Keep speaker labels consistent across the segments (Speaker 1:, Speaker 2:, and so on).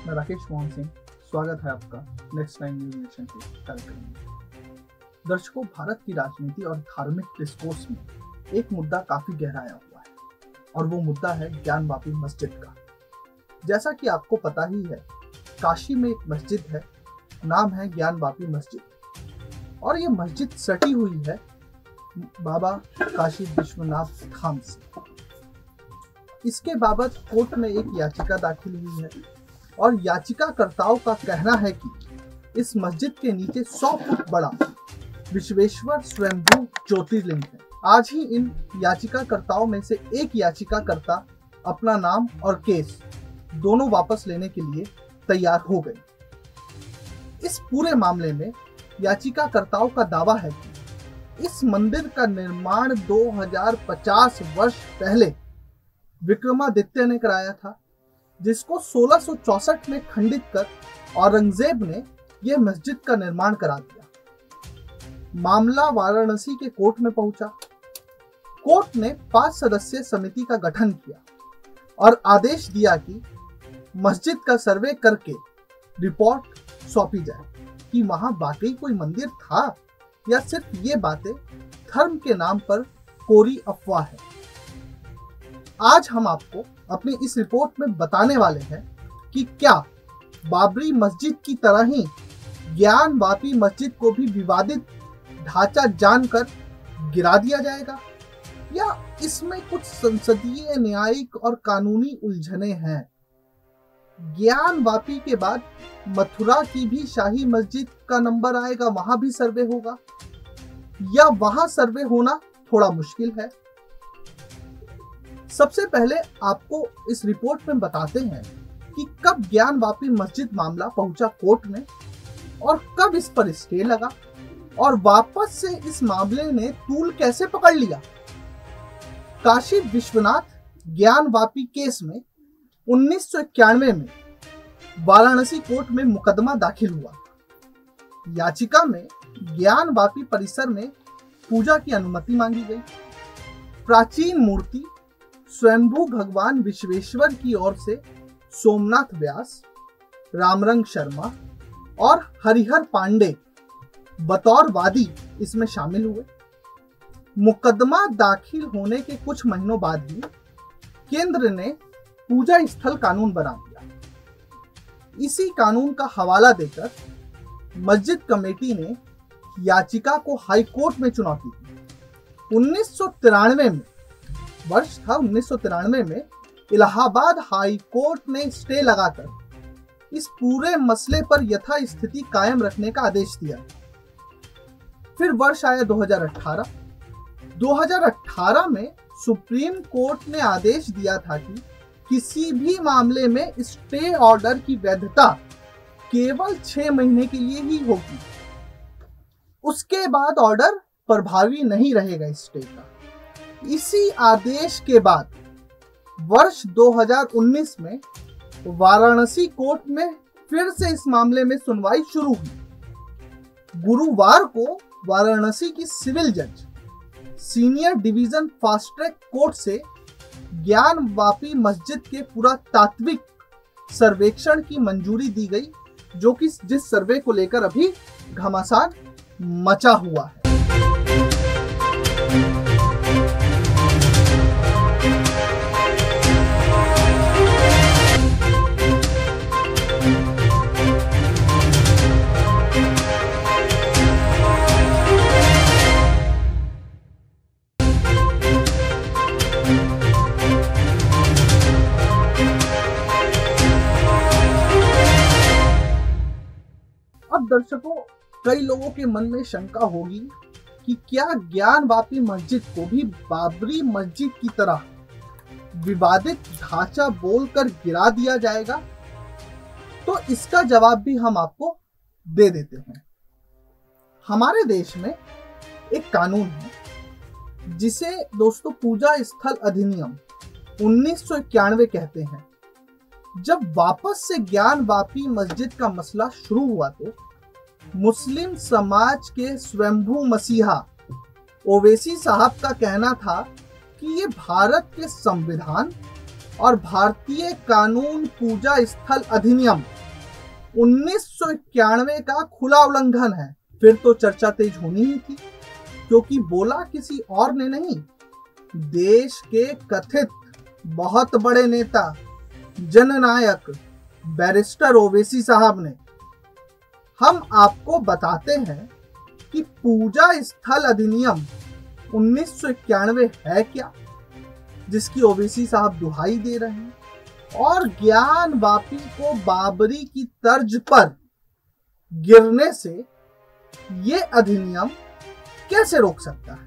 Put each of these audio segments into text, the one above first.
Speaker 1: मैं राकेश मोहन सिंह, स्वागत है आपका नेक्स्ट टाइम न्यूज नेशन के कार्यक्रम में। दर्शकों, भारत की राजनीति और धार्मिक डिस्कोर्स में एक मुद्दा काफी गहराया हुआ है और वो मुद्दा है ज्ञानवापी मस्जिद का। जैसा कि आपको पता ही है, काशी में एक मस्जिद है, नाम है ज्ञानवापी मस्जिद, और ये मस्जिद सटी हुई है बाबा काशी विश्वनाथ धाम से। इसके बाबत कोर्ट में एक याचिका दाखिल हुई है और याचिकाकर्ताओं का कहना है कि इस मस्जिद के नीचे 100 फुट बड़ा विश्वेश्वर स्वयंभू ज्योतिर्लिंग है। आज ही इन याचिकाकर्ताओं में से एक याचिकाकर्ता अपना नाम और केस दोनों वापस लेने के लिए तैयार हो गई। इस पूरे मामले में याचिकाकर्ताओं का दावा है कि इस मंदिर का निर्माण 2050 वर्ष पहले विक्रमादित्य ने कराया था, जिसको 1664 में खंडित कर औरंगजेब ने यह मस्जिद का निर्माण करा दिया। मामला वाराणसी के कोर्ट में पहुंचा। कोर्ट ने 5 सदस्यीय समिति का गठन किया और आदेश दिया कि मस्जिद का सर्वे करके रिपोर्ट सौंपी जाए कि वहां वाकई कोई मंदिर था या सिर्फ ये बातें धर्म के नाम पर कोरी अफवाह है। आज हम आपको अपनी इस रिपोर्ट में बताने वाले हैं कि क्या बाबरी मस्जिद की तरह ही ज्ञानवापी मस्जिद को भी विवादित ढांचा जानकर गिरा दिया जाएगा, या इसमें कुछ संसदीय, न्यायिक और कानूनी उलझने हैं। ज्ञानवापी के बाद मथुरा की भी शाही मस्जिद का नंबर आएगा, वहां भी सर्वे होगा, या वहां सर्वे होना थोड़ा मुश्किल है। सबसे पहले आपको इस रिपोर्ट में बताते हैं कि कब ज्ञानवापी मस्जिद मामला पहुंचा कोर्ट में और कब इस पर स्टे लगा और वापस से इस मामले ने तूल कैसे पकड़ लिया। काशी विश्वनाथ ज्ञानवापी केस में 1991 में वाराणसी कोर्ट में मुकदमा दाखिल हुआ। याचिका में ज्ञानवापी परिसर में पूजा की अनुमति मांगी गई। प्राचीन मूर्ति स्वयंभू भगवान विश्वेश्वर की ओर से सोमनाथ व्यास, रामरंग शर्मा और हरिहर पांडे बतौर वादी इसमें शामिल हुए। मुकदमा दाखिल होने के कुछ महीनों बाद ही केंद्र ने पूजा स्थल कानून बना दिया। इसी कानून का हवाला देकर मस्जिद कमेटी ने याचिका को हाई कोर्ट में चुनौती दी। 1993 में वर्ष था 1993 में इलाहाबाद हाई कोर्ट ने स्टे लगाकर इस पूरे मसले पर यथास्थिति कायम रखने का आदेश दिया। फिर वर्ष आया 2018। 2018 में सुप्रीम कोर्ट ने आदेश दिया था कि किसी भी मामले में स्टे ऑर्डर की वैधता केवल 6 महीने के लिए ही होगी, उसके बाद ऑर्डर प्रभावी नहीं रहेगा स्टे का। इसी आदेश के बाद वर्ष 2019 में वाराणसी कोर्ट में फिर से इस मामले में सुनवाई शुरू हुई। गुरुवार को वाराणसी की सिविल जज senior division fast track court से ज्ञानवापी मस्जिद के पुरातात्विक सर्वेक्षण की मंजूरी दी गई, जो कि जिस सर्वे को लेकर अभी घमासान मचा हुआ है। अब दर्शकों, कई लोगों के मन में शंका होगी कि क्या ज्ञानवापी मस्जिद को भी बाबरी मस्जिद की तरह विवादित ढांचा बोलकर गिरा दिया जाएगा? तो इसका जवाब भी हम आपको दे देते हैं। हमारे देश में एक कानून है जिसे दोस्तों पूजा स्थल अधिनियम 1991 कहते हैं। जब वापस से ज्ञानवापी मस्जिद का मसला शुरू हुआ तो मुस्लिम समाज के स्वयंभू मसीहा ओवैसी साहब का कहना था कि ये भारत के संविधान और भारतीय कानून पूजा स्थल अधिनियम 1991 का खुला उल्लंघन है। फिर तो चर्चा तेज होनी ही थी, क्योंकि बोला किसी और ने नहीं, देश के कथित बहुत बड़े नेता, जननायक बैरिस्टर ओवैसी साहब ने। हम आपको बताते हैं कि पूजा स्थल अधिनियम 1991 है क्या, जिसकी ओवैसी साहब दुहाई दे रहे हैं, और ज्ञानवापी को बाबरी की तर्ज पर गिरने से ये अधिनियम कैसे रोक सकता है।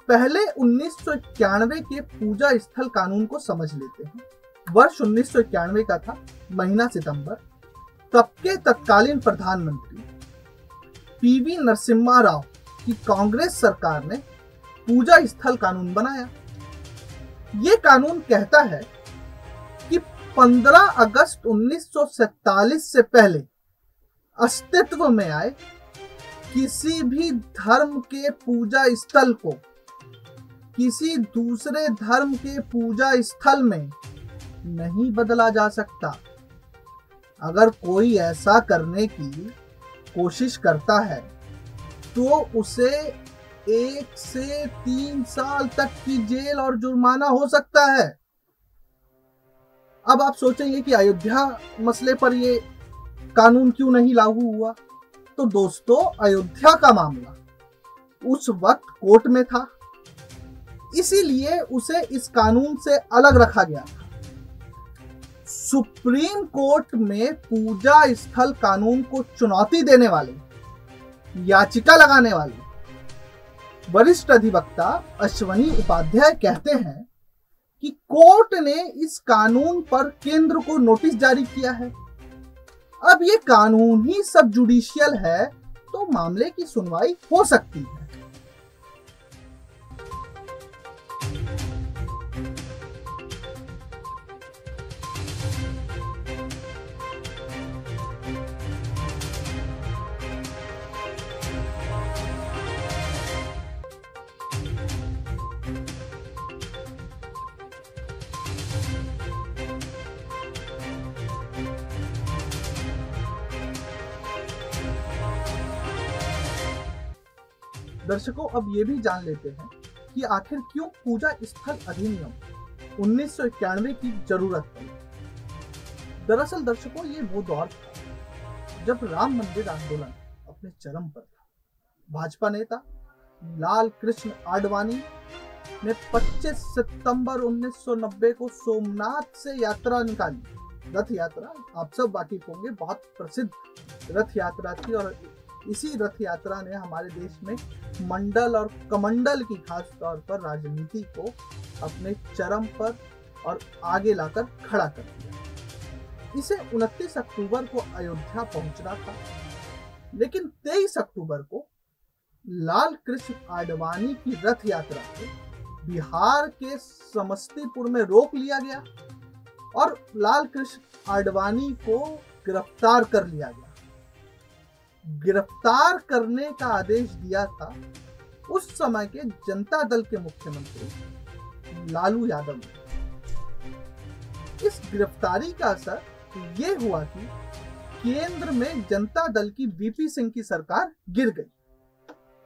Speaker 1: पहले 1991 के पूजा स्थल कानून को समझ लेते हैं। वर्ष 1991 का था, महीना सितंबर। तब के तत्कालीन प्रधानमंत्री पीवी नरसिम्हा राव की कांग्रेस सरकार ने पूजा स्थल कानून बनाया। ये कानून कहता है कि 15 अगस्त 1947 से पहले अस्तित्व में आए किसी भी धर्म के पूजा स्थल को किसी दूसरे धर्म के पूजा स्थल में नहीं बदला जा सकता। अगर कोई ऐसा करने की कोशिश करता है तो उसे 1 से 3 साल तक की जेल और जुर्माना हो सकता है। अब आप सोचेंगे कि अयोध्या मसले पर ये कानून क्यों नहीं लागू हुआ। तो दोस्तों, अयोध्या का मामला उस वक्त कोर्ट में था, इसीलिए उसे इस कानून से अलग रखा गया था। सुप्रीम कोर्ट में पूजा स्थल कानून को चुनौती देने वाले, याचिका लगाने वाले वरिष्ठ अधिवक्ता अश्वनी उपाध्याय कहते हैं कि कोर्ट ने इस कानून पर केंद्र को नोटिस जारी किया है। अब ये कानून ही सब जुडिशियल है, तो मामले की सुनवाई हो सकती है। दर्शकों, अब ये भी जान लेते हैं कि आखिर क्यों पूजा स्थल अधिनियम 1991 की जरूरत पड़ी। दरअसल दर्शकों, ये वो दौर था जब राम मंदिर आंदोलन अपने चरम पर था। भाजपा नेता लाल कृष्ण आडवाणी ने 25 सितंबर 1990 को सोमनाथ से यात्रा निकाली। रथ यात्रा, आप सब वाकिफ होंगे, बहुत प्रसिद्ध रथ यात्रा थी, और इसी रथ यात्रा ने हमारे देश में मंडल और कमंडल की खास तौर पर राजनीति को अपने चरम पर और आगे लाकर खड़ा कर दिया। इसे 29 अक्टूबर को अयोध्या पहुंचना था, लेकिन 23 अक्टूबर को लाल कृष्ण आडवाणी की रथ यात्रा को बिहार के समस्तीपुर में रोक लिया गया और लाल कृष्ण आडवाणी को गिरफ्तार कर लिया गया। गिरफ्तार करने का आदेश दिया था उस समय के जनता दल के मुख्यमंत्री लालू यादव ने। इस गिरफ्तारी का असर ये हुआ कि केंद्र में जनता दल की वीपी सिंह की सरकार गिर गई,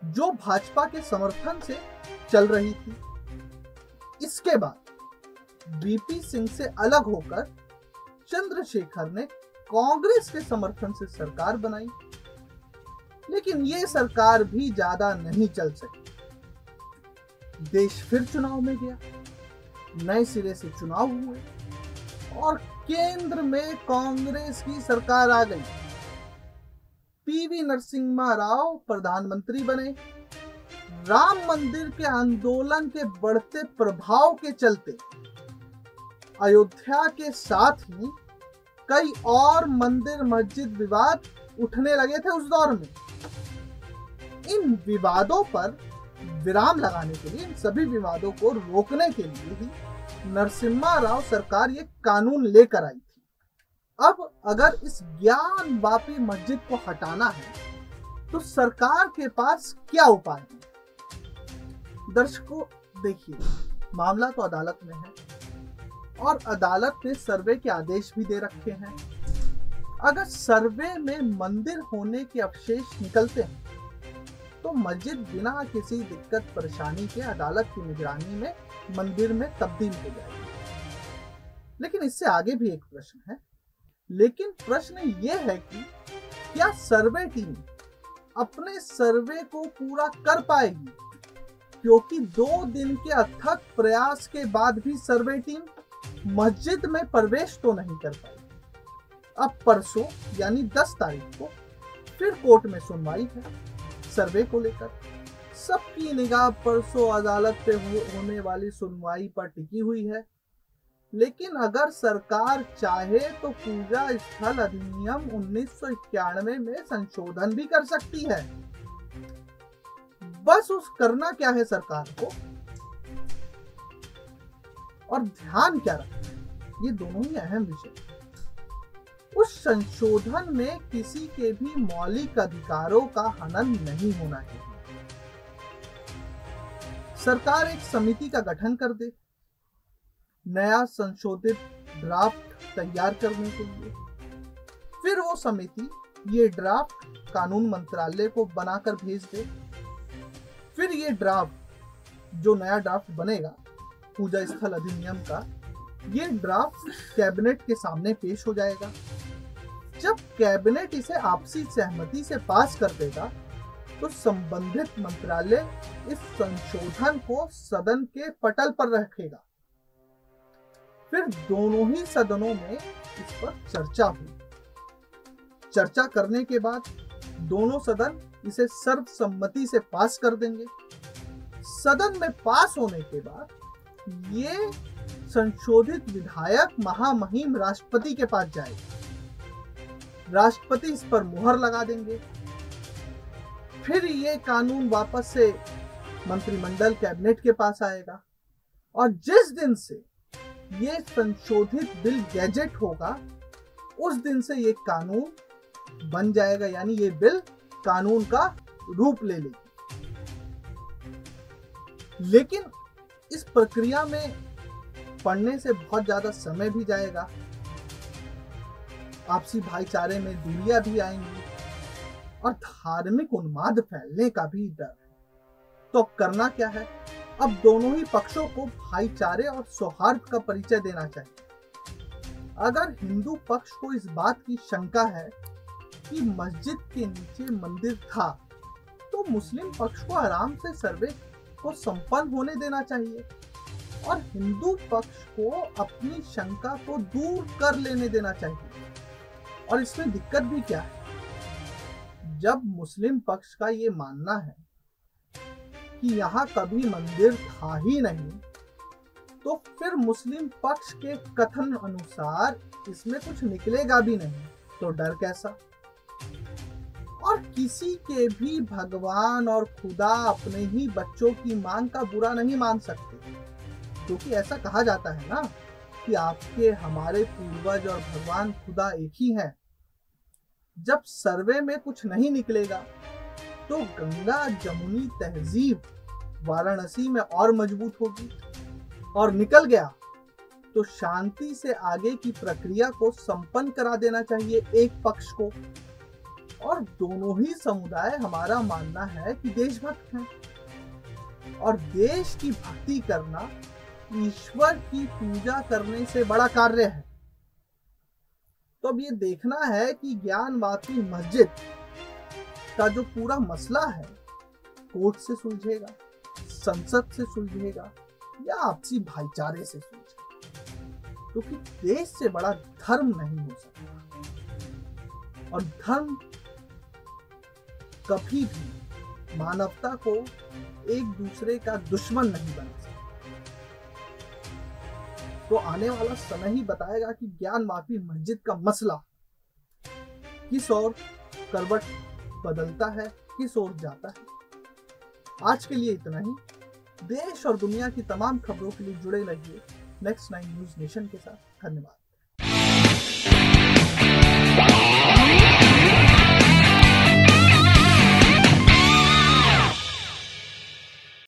Speaker 1: जो भाजपा के समर्थन से चल रही थी। इसके बाद वीपी सिंह से अलग होकर चंद्रशेखर ने कांग्रेस के समर्थन से सरकार बनाई, लेकिन ये सरकार भी ज्यादा नहीं चल सकी। देश फिर चुनाव में गया, नए सिरे से चुनाव हुए और केंद्र में कांग्रेस की सरकार आ गई। पीवी नरसिम्हा राव प्रधानमंत्री बने। राम मंदिर के आंदोलन के बढ़ते प्रभाव के चलते अयोध्या के साथ ही कई और मंदिर मस्जिद विवाद उठने लगे थे उस दौर में। इन विवादों पर विराम लगाने के लिए, इन सभी विवादों को रोकने के लिए ही नरसिम्हा राव सरकार ये कानून लेकर आई थी। अब अगर इस ज्ञानवापी मस्जिद को हटाना है तो सरकार के पास क्या उपाय है। दर्शकों देखिए, मामला तो अदालत में है और अदालत ने सर्वे के आदेश भी दे रखे हैं। अगर सर्वे में मंदिर होने के अवशेष निकलते हैं तो मस्जिद बिना किसी दिक्कत परेशानी के अदालत की निगरानी में मंदिर में तब्दील हो जाएगी। लेकिन इससे आगे भी एक प्रश्न है। लेकिन प्रश्न ये है कि क्या सर्वे टीम अपने सर्वे को पूरा कर पाएगी? क्योंकि 2 दिन के अथक प्रयास के बाद भी सर्वे टीम मस्जिद में प्रवेश तो नहीं कर पाई। अब परसों यानी 10 तारीख को फिर कोर्ट में सुनवाई है सर्वे को लेकर। सबकी निगाह परसों अदालत पे होने वाली सुनवाई पर टिकी हुई है। लेकिन अगर सरकार चाहे तो पूजा स्थल अधिनियम 1991 में संशोधन भी कर सकती है। बस उस करना क्या है सरकार को और ध्यान क्या रखना है, ये दोनों ही अहम विषय। उस संशोधन में किसी के भी मौलिक अधिकारों का हनन नहीं होना चाहिए। सरकार एक समिति का गठन कर दे नया संशोधित ड्राफ्ट तैयार करने के लिए। फिर वो समिति ये ड्राफ्ट कानून मंत्रालय को बनाकर भेज दे। फिर ये ड्राफ्ट जो नया ड्राफ्ट बनेगा पूजा स्थल अधिनियम का, ये ड्राफ्ट कैबिनेट के सामने पेश हो जाएगा। जब कैबिनेट इसे आपसी सहमति से पास कर देगा तो संबंधित मंत्रालय इस संशोधन को सदन के पटल पर रखेगा। फिर दोनों ही सदनों में इस पर चर्चा हुई। चर्चा करने के बाद दोनों सदन इसे सर्वसम्मति से पास कर देंगे। सदन में पास होने के बाद ये संशोधित विधायक महामहिम राष्ट्रपति के पास जाएगा। राष्ट्रपति इस पर मुहर लगा देंगे। फिर ये कानून वापस से मंत्रिमंडल कैबिनेट के पास आएगा और जिस दिन से ये संशोधित बिल गैजेट होगा उस दिन से ये कानून बन जाएगा, यानी ये बिल कानून का रूप ले लेगी। लेकिन इस प्रक्रिया में पढ़ने से बहुत ज्यादा समय भी जाएगा, आपसी भाईचारे में दूरियां भी आएंगी और धार्मिक उन्माद फैलने का भी डर है। तो करना क्या है? अब दोनों ही पक्षों को भाईचारे और सौहार्द का परिचय देना चाहिए। अगर हिंदू पक्ष को इस बात की शंका है कि मस्जिद के नीचे मंदिर था तो मुस्लिम पक्ष को आराम से सर्वे को संपन्न होने देना चाहिए और हिंदू पक्ष को अपनी शंका को दूर कर लेने देना चाहिए। और इसमें दिक्कत भी क्या है? जब मुस्लिम पक्ष का ये मानना है कि यहाँ कभी मंदिर था ही नहीं, तो फिर मुस्लिम पक्ष के कथन अनुसार इसमें कुछ निकलेगा भी नहीं, तो डर कैसा? और किसी के भी भगवान और खुदा अपने ही बच्चों की मांग का बुरा नहीं मान सकते, क्योंकि ऐसा कहा जाता है ना कि आपके हमारे पूर्वज और भगवान खुदा एक ही हैं। जब सर्वे में कुछ नहीं निकलेगा तो गंगा जमुनी तहजीब वाराणसी में और मजबूत होगी, और निकल गया तो शांति से आगे की प्रक्रिया को संपन्न करा देना चाहिए एक पक्ष को। और दोनों ही समुदाय, हमारा मानना है कि देशभक्त हैं और देश की भक्ति करना ईश्वर की पूजा करने से बड़ा कार्य है। तो अब ये देखना है कि ज्ञानवापी मस्जिद का जो पूरा मसला है कोर्ट से सुलझेगा, संसद से सुलझेगा या आपसी भाईचारे से सुलझेगा, क्योंकि देश से बड़ा धर्म नहीं हो सकता। और धर्म कभी भी मानवता को एक दूसरे का दुश्मन नहीं बना सकता। तो आने वाला समय ही बताएगा कि ज्ञानवापी मस्जिद का मसला किस ओर करवट बदलता है, किस ओर जाता है। आज के लिए इतना ही। देश और दुनिया की तमाम खबरों के लिए जुड़े रहिए नेक्स्ट 9 न्यूज़ नेशन के साथ। धन्यवाद।